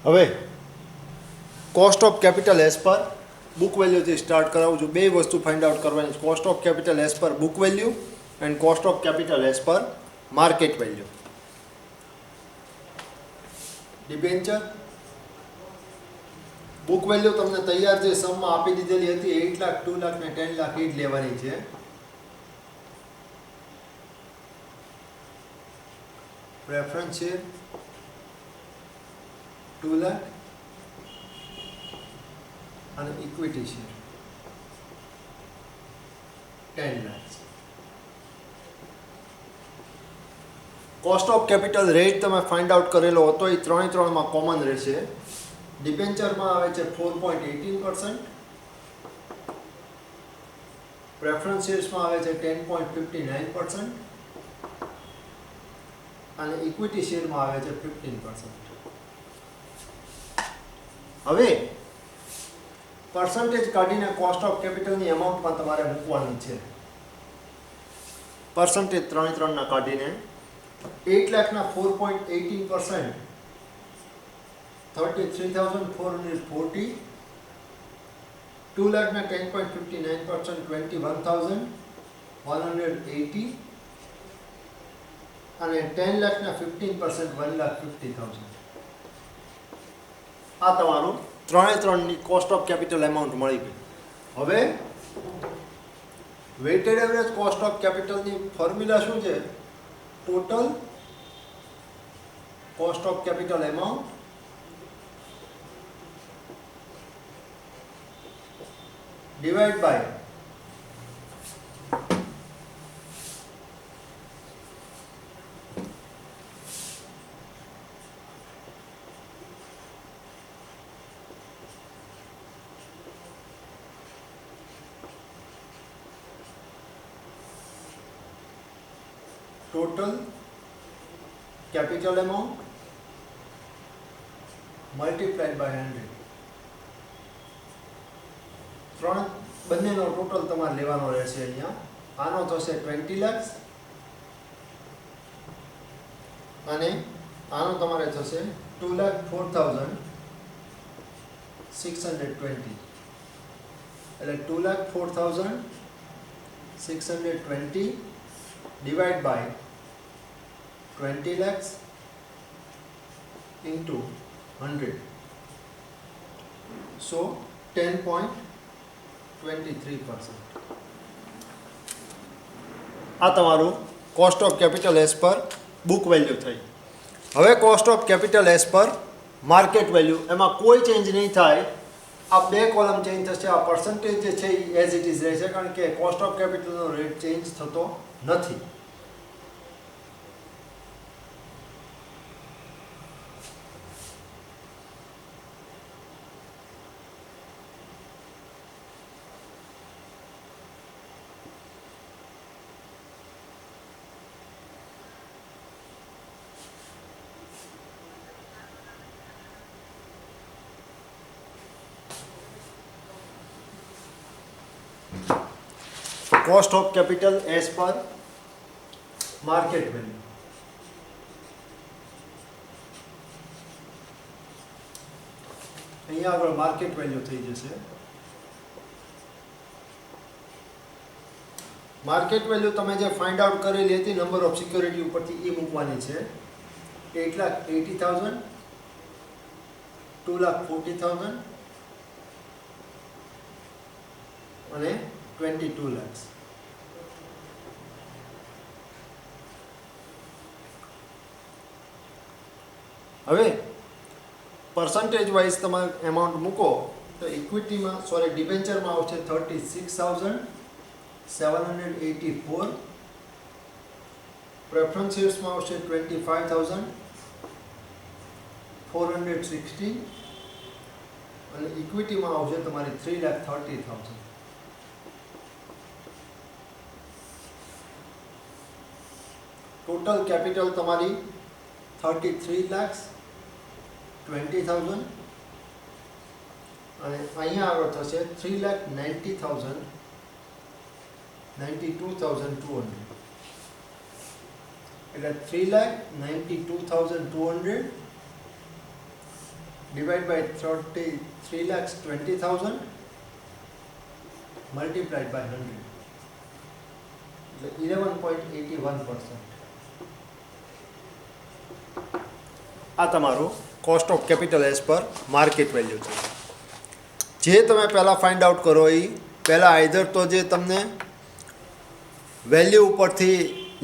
હવે cost of capital as per book વેલ્યુથી start કરાવું છું. બે વસ્તુ ફાઇન્ડ આઉટ કરવાની છે. Cost of capital as per book value and cost of capital as per market value. Debenture book value તમને તૈયાર જે સમમાં આપી દીધેલી હતી 8 લાખ 2 લાખ ને 10 લાખ એ જ લેવાની છે. પ્રેફરન્સ શેર 2 લાખ અને equity share 10 lakh. Cost of capital rate તમે ફાઇન્ડ આઉટ કરેલો હતો એ ત્રણમાં કોમન રહેશે. ડિબેન્ચરમાં આવે છે 4.18%, પ્રેફરન્સ શેર્સમાં આવે છે 10.59% અને ઇક્વિટી શેરમાં આવે છે 15%. હવે પર્સન્ટેજ કાઢીને કોસ્ટ ઓફ કેપિટલની અમાઉન્ટમાં તમારે મૂકવાની છે. પર્સન્ટેજ ત્રણના કાઢીને 8 લાખના 4.18%, 33,440, 2 લાખના 10.59%, 21,180 અને 10 લાખના 15%, 1,50,000. આ તમારું ત્રણની કોસ્ટ ઓફ કેપિટલ એમાઉન્ટ મળી ગઈ. હવે વેઇટેડ એવરેજ કોસ્ટ ઓફ કેપિટલની ફોર્મ્યુલા શું છે? Total cost of capital amount divide by total capital amount multiplied by 100. ત્રણ બંનેનો ટોટલ તમારે લેવાનો રહેશે. અહીંયા આનો થશે 20 લાખ અને આનો તમારે થશે 2,04,620. એટલે 2,04,620 divide by 20 lakhs into 100, so 10.23%. આ તમારું cost of capital as per book value થઈ. હવે cost of capital as per market value, એમાં કોઈ ચેન્જ નહીં થાય. આ બે કોલમ ચેન્જ થશે. આ પર્સન્ટેજ જે છે એ એઝ ઇટ ઇઝ રહેશે, કારણ કે કોસ્ટ ઓફ કેપિટલનો રેટ ચેન્જ થતો નથી. Cost of capital as per market value. અહીંયા આગળ માર્કેટ વેલ્યુ થઈ જશે. માર્કેટ વેલ્યુ તમે જે ફાઇન્ડ આઉટ કરેલી હતી નંબર ઓફ સિક્યોરિટી ઉપરથી એ મૂકવાની છે. 8,80,000, 2,40,000 અને 22 lakhs. હવે પર્સન્ટેજ વાઇઝ તમે એમાઉન્ટ મૂકો તો ઇક્વિટીમાં ડિબેન્ચરમાં આવશે 36,784, પ્રેફરન્સ શેર્સમાં આવશે 25,416 અને ઇક્વિટીમાં આવશે તમારી 3,30,000. ટોટલ કેપિટલ તમારી 33,20,000 અને અહીંયા આગળ થશે 3,90,000, 92,200. એટલે 3,92,200 ડિવાઈડ બાય 3,20,000 મલ્ટીપ્લાઈડ બાય 100 એટલે 11.81%. આ તમારું cost of capital as per market value છે. જે તમે પહેલાં ફાઇન્ડ આઉટ કરો એ પહેલાં આઈધર તો જે તમને વેલ્યુ ઉપરથી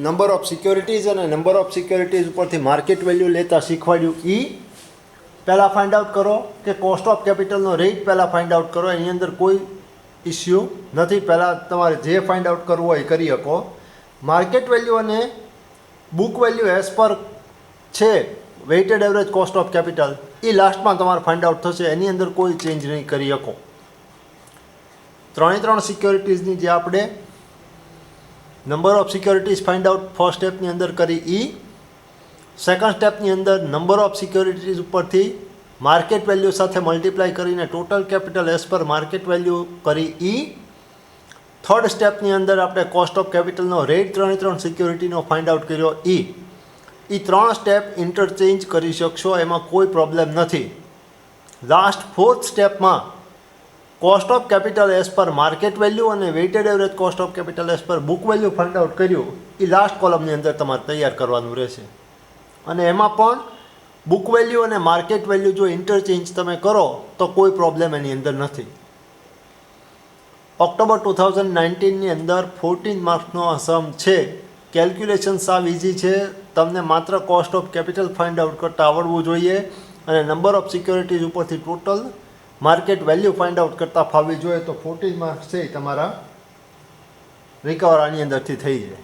નંબર ઓફ સિક્યોરિટીઝ અને નંબર ઓફ સિક્યોરિટીઝ ઉપરથી માર્કેટ વેલ્યુ લેતા શીખવાડ્યું એ પહેલાં ફાઇન્ડ આઉટ કરો, કે કોસ્ટ ઓફ કેપિટલનો રેટ પહેલાં ફાઇન્ડ આઉટ કરો. એની અંદર કોઈ ઇસ્યુ નથી. પહેલાં તમારે જે ફાઇન્ડ આઉટ કરવું હોય એ કરી શકો. માર્કેટ વેલ્યુ અને બુક વેલ્યુ એઝ પર છે weighted average cost of capital એ લાસ્ટમાં તમારે ફાઇન્ડ આઉટ થશે. એની અંદર કોઈ ચેન્જ નહીં કરી શકો. 3 સિક્યોરિટીઝની જે આપણે number of securities find out first સ્ટેપની અંદર કરી એ, સેકન્ડ સ્ટેપની અંદર નંબર ઓફ સિક્યોરિટીઝ ઉપરથી માર્કેટ વેલ્યુ સાથે મલ્ટીપ્લાય કરીને total capital as per market value કરી એ, થર્ડ સ્ટેપની અંદર આપણે કોસ્ટ ઓફ કેપિટલનો રેટ 3 સિક્યોરિટીનો ફાઇન્ડ આઉટ કર્યો એ 3 સ્ટેપ ઇન્ટરચેન્જ કરી શકશો, એમાં કોઈ પ્રોબ્લેમ નથી. લાસ્ટ ફોર્થ સ્ટેપમાં cost of capital as per market value અને weighted average cost of capital as per book value find out કર્યું એ લાસ્ટ કોલમની અંદર તમારે તૈયાર કરવાનું રહેશે. અને એમાં પણ બુક વેલ્યુ અને માર્કેટ વેલ્યુ જો ઇન્ટરચેન્જ તમે કરો તો કોઈ પ્રોબ્લેમ એની અંદર નથી. ઓક્ટોબર 2019ની અંદર 14 માર્ક્સનો આ સમ છે. કેલ્ક્યુલેશન સાવ ઇઝી છે. તમને માત્ર cost of capital find out કરતાં આવડવું જોઈએ અને નંબર ઓફ સિક્યોરિટીઝ ઉપરથી total market value find out કરતાં ફાવવી જોઈએ. તો 14 માર્ક્સ છે તમારા રિકવર આની અંદરથી થઈ જાય.